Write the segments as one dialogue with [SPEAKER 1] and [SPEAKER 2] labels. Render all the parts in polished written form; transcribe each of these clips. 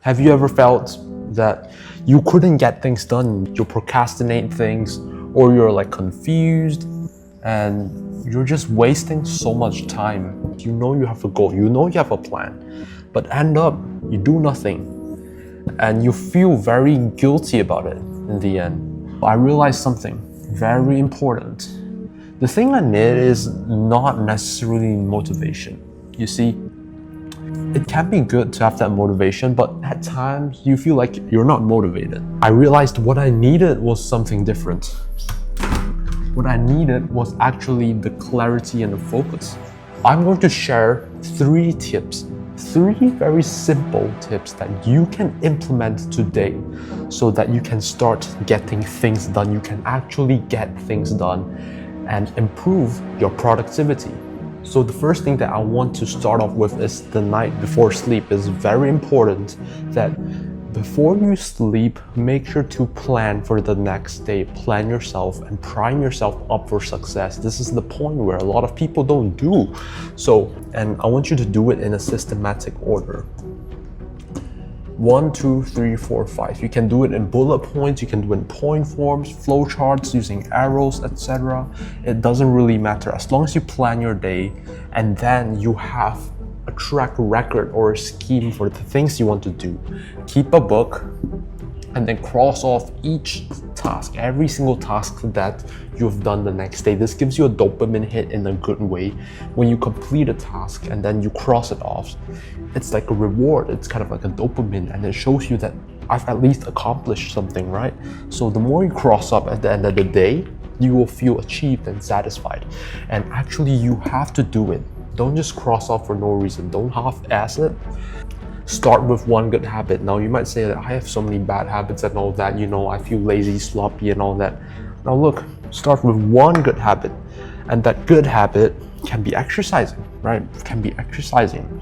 [SPEAKER 1] Have you ever felt that you couldn't get things done? You procrastinate things, or you're like confused and you're just wasting so much time. You know you have a goal, you know you have a plan, but end up you do nothing and you feel very guilty about it in the end. I realized something very important. The thing I need is not necessarily motivation. You see, it can be good to have that motivation, but at times you feel like you're not motivated. I realized what I needed was something different. What I needed was actually the clarity and the focus. I'm going to share 3 tips, 3 very simple tips that you can implement today so that you can start getting things done. You can actually get things done and improve your productivity. So the first thing that I want to start off with is the night before sleep. It's very important that before you sleep, make sure to plan for the next day. Plan yourself and prime yourself up for success. This is the point where a lot of people don't do. And I want you to do it in a systematic order. 1, 2, 3, 4, 5. You can do it in bullet points, you can do it in point forms, flow charts, using arrows, etc. It doesn't really matter as long as you plan your day and then you have a track record or a scheme for the things you want to do. Keep a book and then cross off each task, every single task that you've done the next day. This gives you a dopamine hit in a good way. When you complete a task and then you cross it off, it's like a reward. It's kind of like a dopamine, and it shows you that I've at least accomplished something, right? So the more you cross up at the end of the day, you will feel achieved and satisfied. And actually you have to do it. Don't just cross off for no reason. Don't half-ass it. Start with one good habit. Now you might say that I have so many bad habits and all that, I feel lazy, sloppy and all that. Now look, start with one good habit, and that good habit can be exercising, right? Can be exercising.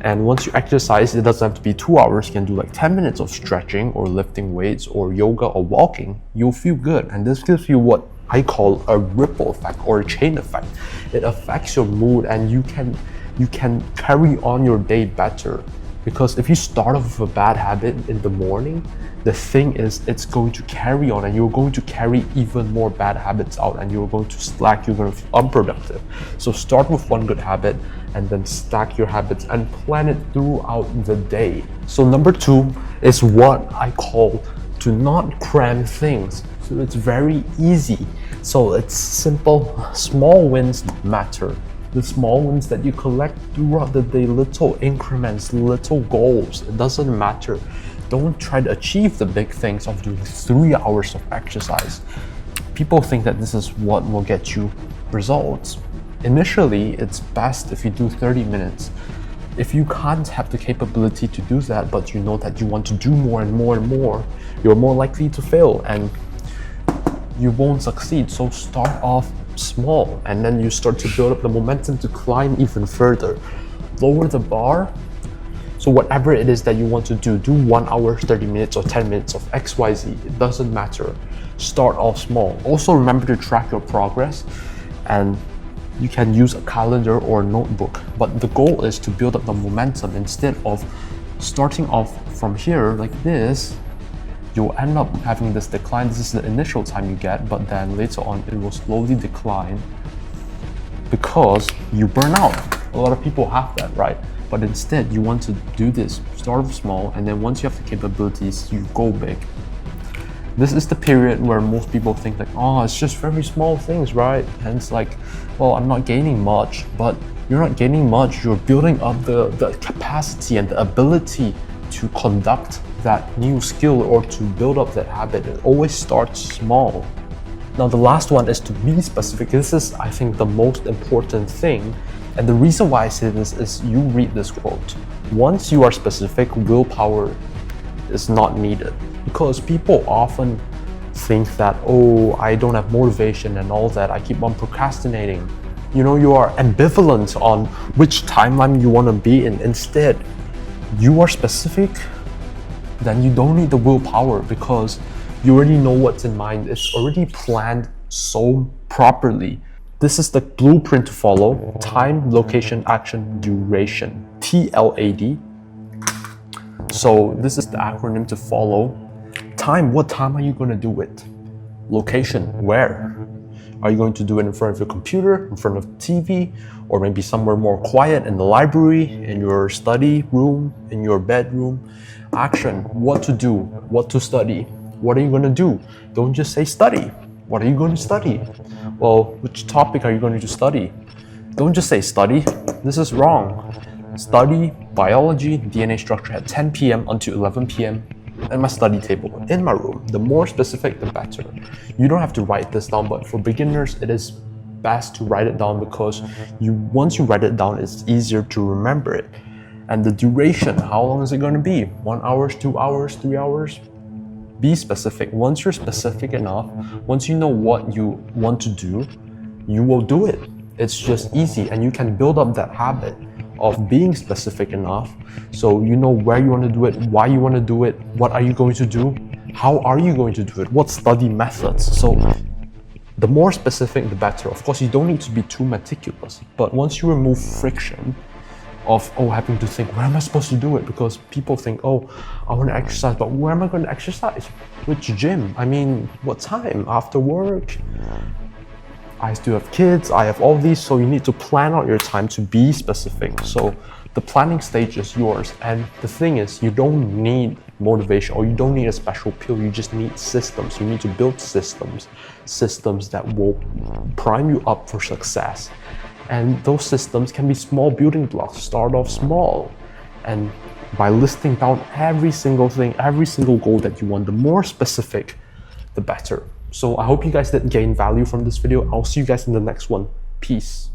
[SPEAKER 1] And once you exercise, it doesn't have to be 2 hours. You can do like 10 minutes of stretching or lifting weights or yoga or walking. You'll feel good. And this gives you what I call a ripple effect or a chain effect. It affects your mood and you can carry on your day better. Because if you start off with a bad habit in the morning, the thing is it's going to carry on and you're going to carry even more bad habits out and you're going to slack, you're going to feel unproductive. So start with one good habit and then stack your habits and plan it throughout the day. So number 2 is what I call to not cram things. So it's very easy. So it's simple. Small wins matter. The small wins that you collect throughout the day, little increments, little goals, it doesn't matter. Don't try to achieve the big things of doing 3 hours of exercise. People think that this is what will get you results. Initially, it's best if you do 30 minutes. If you can't have the capability to do that, but you know that you want to do more and more and more, you're more likely to fail and you won't succeed. So start off small and then you start to build up the momentum to climb even further. Lower the bar. So whatever it is that you want to do 1 hour, 30 minutes or 10 minutes of XYZ, it doesn't matter. Start off small. Also remember to track your progress, and you can use a calendar or a notebook, but the goal is to build up the momentum. Instead of starting off from here like this, you'll end up having this decline. This is the initial time you get, but then later on it will slowly decline because you burn out. A lot of people have that, right? But instead you want to do this, start off small, and then once you have the capabilities, you go big. This is the period where most people think like, oh, it's just very small things, right? And it's like, well, I'm not gaining much, but you're not gaining much. You're building up the capacity and the ability to conduct that new skill or to build up that habit. It always starts small. Now the last one is to be specific. This is, I think, the most important thing. And the reason why I say this is you read this quote. Once you are specific, willpower is not needed. Because people often think that, oh, I don't have motivation and all that. I keep on procrastinating. You are ambivalent on which timeline you want to be in. Instead, you are specific, then you don't need the willpower because you already know what's in mind. It's already planned so properly. This is the blueprint to follow: time, location, action, duration. TLAD. So this is the acronym to follow. Time, what time are you going to do it? Location, where? Are you going to do it in front of your computer, in front of TV, or maybe somewhere more quiet in the library, in your study room, in your bedroom? Action, what to do, what to study. What are you going to do? Don't just say study. What are you going to study? Well, which topic are you going to study? Don't just say study. This is wrong. Study biology, DNA structure at 10 p.m. until 11 p.m. at my study table in my room. The more specific, the better. You don't have to write this down, but for beginners, it is best to write it down because once you write it down, it's easier to remember it. And the duration, how long is it going to be? 1 hour, 2 hours, 3 hours? Be specific. Once you're specific enough, once you know what you want to do, you will do it. It's just easy, and you can build up that habit of being specific enough so you know where you want to do it, why you want to do it, what are you going to do, how are you going to do it, what study methods. So the more specific, the better. Of course, you don't need to be too meticulous, but once you remove friction of having to think, where am I supposed to do it? Because people think, I want to exercise, but where am I going to exercise? Which gym? I mean, what time? After work? I still have kids, I have all these, so you need to plan out your time to be specific. So the planning stage is yours. And the thing is, you don't need motivation or you don't need a special pill, you just need systems. You need to build systems that will prime you up for success. And those systems can be small building blocks. Start off small. And by listing down every single thing, every single goal that you want, the more specific, the better. So I hope you guys did gain value from this video. I'll see you guys in the next one. Peace.